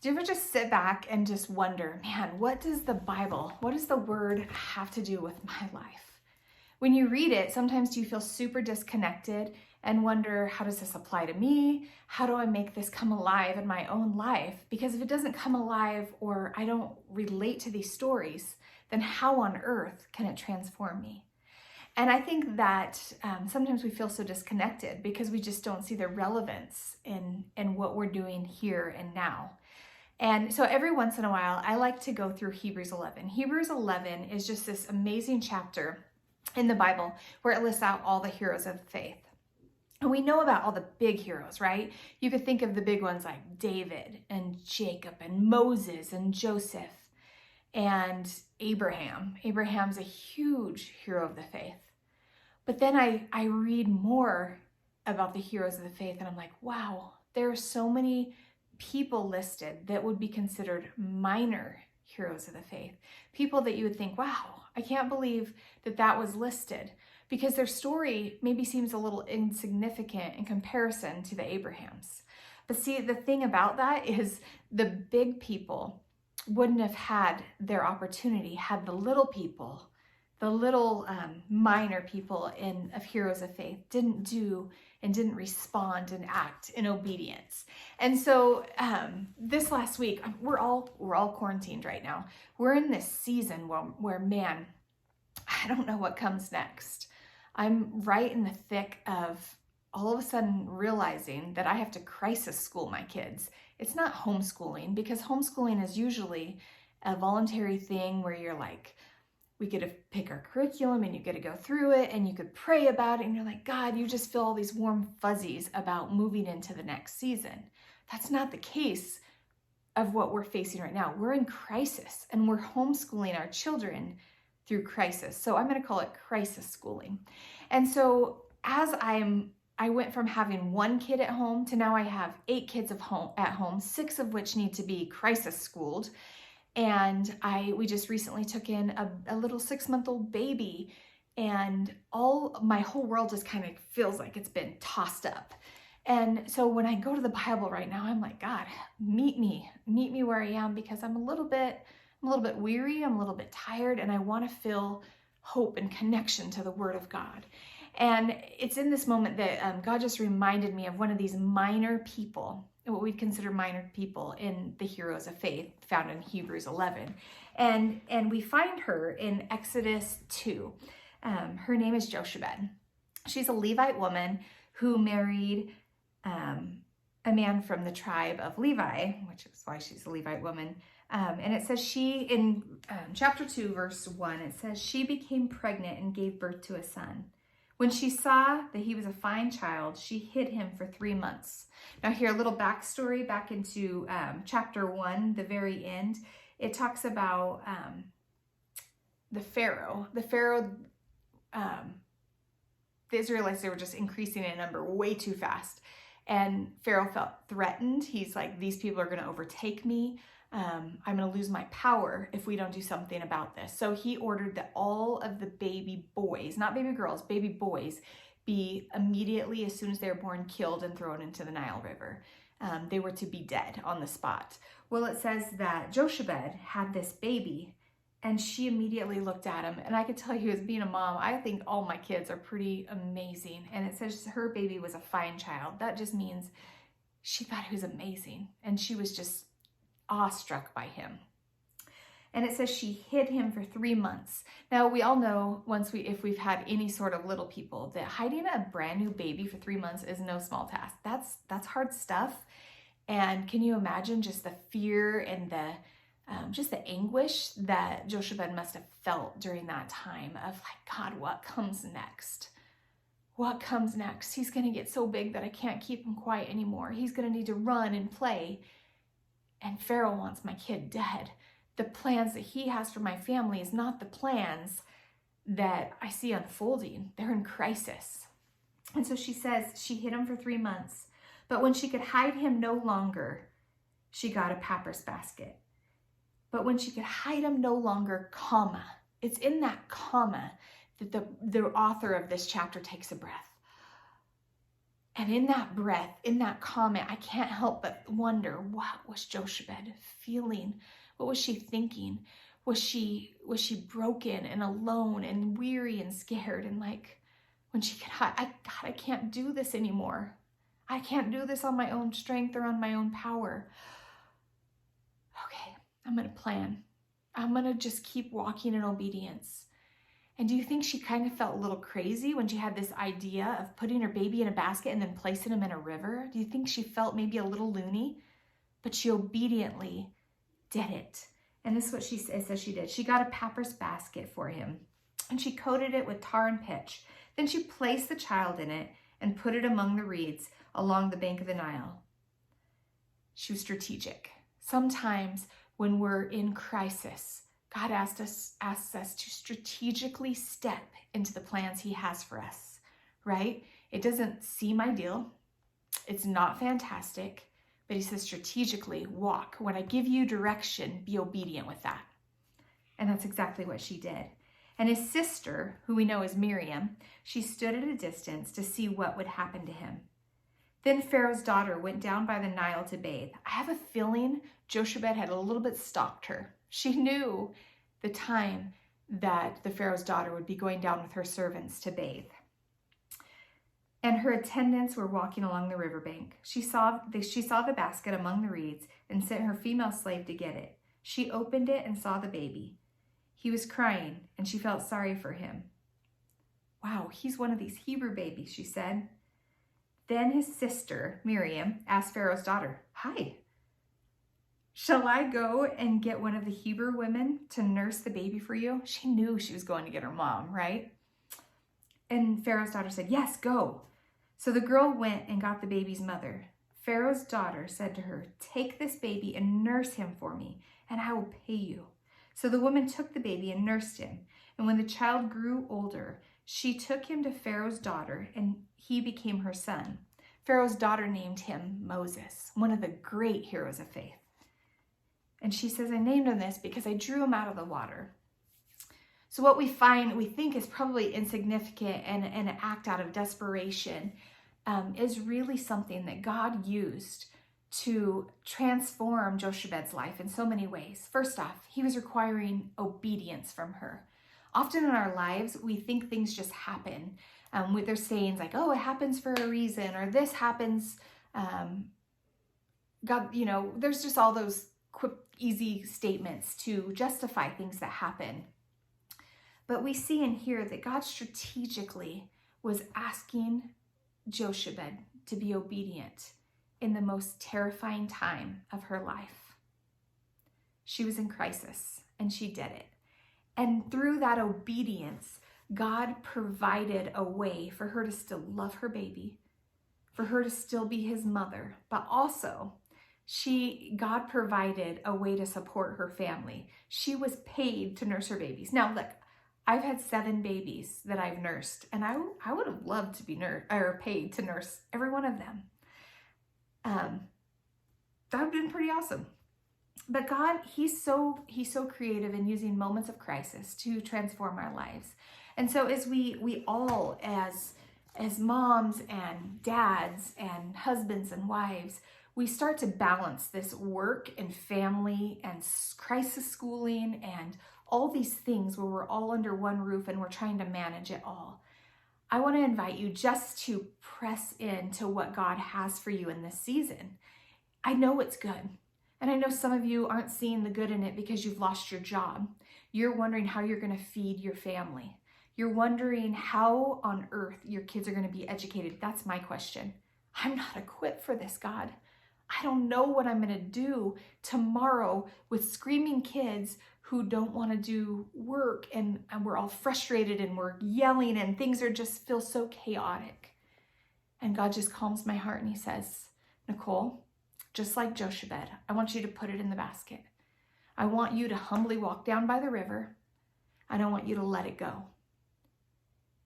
Do you ever just sit back and just wonder, man, what does the Bible, what does the word have to do with my life? When you read it, sometimes do you feel super disconnected and wonder, how does this apply to me? How do I make this come alive in my own life? Because if it doesn't come alive or I don't relate to these stories, then how on earth can it transform me? And I think that sometimes we feel so disconnected because we just don't see the relevance in what we're doing here and now. And so every once in a while, I like to go through Hebrews 11. Hebrews 11 is just this amazing chapter in the Bible where it lists out all the heroes of faith. And we know about all the big heroes, right? You could think of the big ones like David and Jacob and Moses and Joseph and Abraham. Abraham's a huge hero of the faith. But then I read more about the heroes of the faith and I'm like, wow, there are so many people listed that would be considered minor heroes of the faith. People that you would think, wow, I can't believe that that was listed, because their story maybe seems a little insignificant in comparison to the Abrahams. But see, the thing about that is the big people wouldn't have had their opportunity had the little people, the little minor people of heroes of faith didn't do and didn't respond and act in obedience. And so this last week, we're all quarantined right now. We're in this season where man, I don't know what comes next. I'm right in the thick of all of a sudden realizing that I have to crisis school my kids. It's not homeschooling, because homeschooling is usually a voluntary thing where you're like, we get to pick our curriculum and you get to go through it and you could pray about it and you're like, God, you just feel all these warm fuzzies about moving into the next season. That's not the case of what we're facing right now. We're in crisis and we're homeschooling our children through crisis. So I'm going to call it crisis schooling. And so as I went from having one kid at home to now I have 8 kids at home, 6 of which need to be crisis schooled. And we just recently took in a little 6-month-old baby, and my whole world just kind of feels like it's been tossed up. And so when I go to the Bible right now, I'm like, God, meet me where I am, because I'm a little bit weary, I'm a little bit tired, and I want to feel hope and connection to the Word of God. And it's in this moment that God just reminded me of one of these minor people, what we'd consider minor people in the heroes of faith found in Hebrews 11. And we find her in Exodus 2. Her name is Jochebed. She's a Levite woman who married a man from the tribe of Levi, which is why she's a Levite woman. And it says in chapter 2, verse 1, it says, she became pregnant and gave birth to a son. When she saw that he was a fine child, she hid him for 3 months. Now here, a little backstory back into chapter 1, the very end. It talks about the Pharaoh. The Israelites, they were just increasing in number way too fast. And Pharaoh felt threatened. He's like, these people are going to overtake me. I'm going to lose my power if we don't do something about this. So he ordered that all of the baby boys, not baby girls, baby boys, be immediately, as soon as they were born, killed and thrown into the Nile River. They were to be dead on the spot. Well, it says that Jochebed had this baby, and she immediately looked at him. And I could tell you, as being a mom, I think all my kids are pretty amazing. And it says her baby was a fine child. That just means she thought he was amazing. And she was just awestruck by him. And it says she hid him for 3 months. Now we all know, if we've had any sort of little people, that hiding a brand new baby for 3 months is no small task. That's hard stuff. And can you imagine just the fear and just the anguish that Jochebed must have felt during that time of like, God, what comes next? What comes next? He's going to get so big that I can't keep him quiet anymore. He's going to need to run and play. And Pharaoh wants my kid dead. The plans that he has for my family is not the plans that I see unfolding. They're in crisis. And so she says she hid him for 3 months. But when she could hide him no longer, she got a papyrus basket. But when she could hide him no longer, comma. It's in that comma that the author of this chapter takes a breath. And in that breath, in that comment, I can't help but wonder, what was Jochebed feeling? What was she thinking? Was she broken and alone and weary and scared? And like, when she could, I can't do this anymore. I can't do this on my own strength or on my own power. Okay, I'm going to plan. I'm going to just keep walking in obedience. And do you think she kind of felt a little crazy when she had this idea of putting her baby in a basket and then placing him in a river? Do you think she felt maybe a little loony? But she obediently did it. And this is what she says she did. She got a papyrus basket for him, and she coated it with tar and pitch. Then she placed the child in it and put it among the reeds along the bank of the Nile. She was strategic. Sometimes when we're in crisis, God asks us to strategically step into the plans he has for us, right? It doesn't seem ideal. It's not fantastic, but he says strategically walk. When I give you direction, be obedient with that. And that's exactly what she did. And his sister, who we know as Miriam, she stood at a distance to see what would happen to him. Then Pharaoh's daughter went down by the Nile to bathe. I have a feeling Jochebed had a little bit stalked her. She knew the time that the Pharaoh's daughter would be going down with her servants to bathe. And her attendants were walking along the riverbank. She saw the basket among the reeds and sent her female slave to get it. She opened it and saw the baby. He was crying, and she felt sorry for him. Wow, he's one of these Hebrew babies, she said. Then his sister, Miriam, asked Pharaoh's daughter, "Hi, shall I go and get one of the Hebrew women to nurse the baby for you?" She knew she was going to get her mom, right? And Pharaoh's daughter said, "Yes, go." So the girl went and got the baby's mother. Pharaoh's daughter said to her, "Take this baby and nurse him for me, and I will pay you." So the woman took the baby and nursed him. And when the child grew older, she took him to Pharaoh's daughter, and he became her son. Pharaoh's daughter named him Moses, one of the great heroes of faith. And she says, "I named him this because I drew him out of the water." So what we think is probably insignificant and an act out of desperation is really something that God used to transform Jochebed's life in so many ways. First off, he was requiring obedience from her. Often in our lives, we think things just happen. With their sayings like, "Oh, it happens for a reason," or "This happens." God, there's just all those quick, easy statements to justify things that happen. But we see and hear that God strategically was asking Jochebed to be obedient in the most terrifying time of her life. She was in crisis, and she did it. And through that obedience, God provided a way for her to still love her baby, for her to still be his mother, but also God provided a way to support her family. She was paid to nurse her babies. Now, look, I've had 7 babies that I've nursed, and I would have loved to be paid to nurse every one of them. That would have been pretty awesome. But God, he's so creative in using moments of crisis to transform our lives. And so as we all, as moms and dads and husbands and wives, we start to balance this work and family and crisis schooling and all these things where we're all under one roof and we're trying to manage it all. I want to invite you just to press into what God has for you in this season. I know it's good. And I know some of you aren't seeing the good in it because you've lost your job. You're wondering how you're going to feed your family. You're wondering how on earth your kids are going to be educated. That's my question. I'm not equipped for this, God. I don't know what I'm going to do tomorrow with screaming kids who don't want to do work, and we're all frustrated and we're yelling and things feel so chaotic. And God just calms my heart and he says, "Nicole, just like Jochebed, I want you to put it in the basket. I want you to humbly walk down by the river, and I want you to let it go.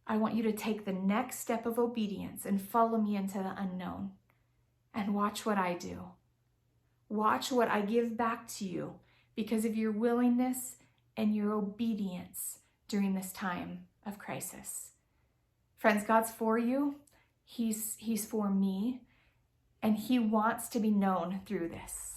I want you to take the next step of obedience and follow me into the unknown. And watch what I do. Watch what I give back to you because of your willingness and your obedience during this time of crisis." Friends, God's for you. He's for me, and he wants to be known through this.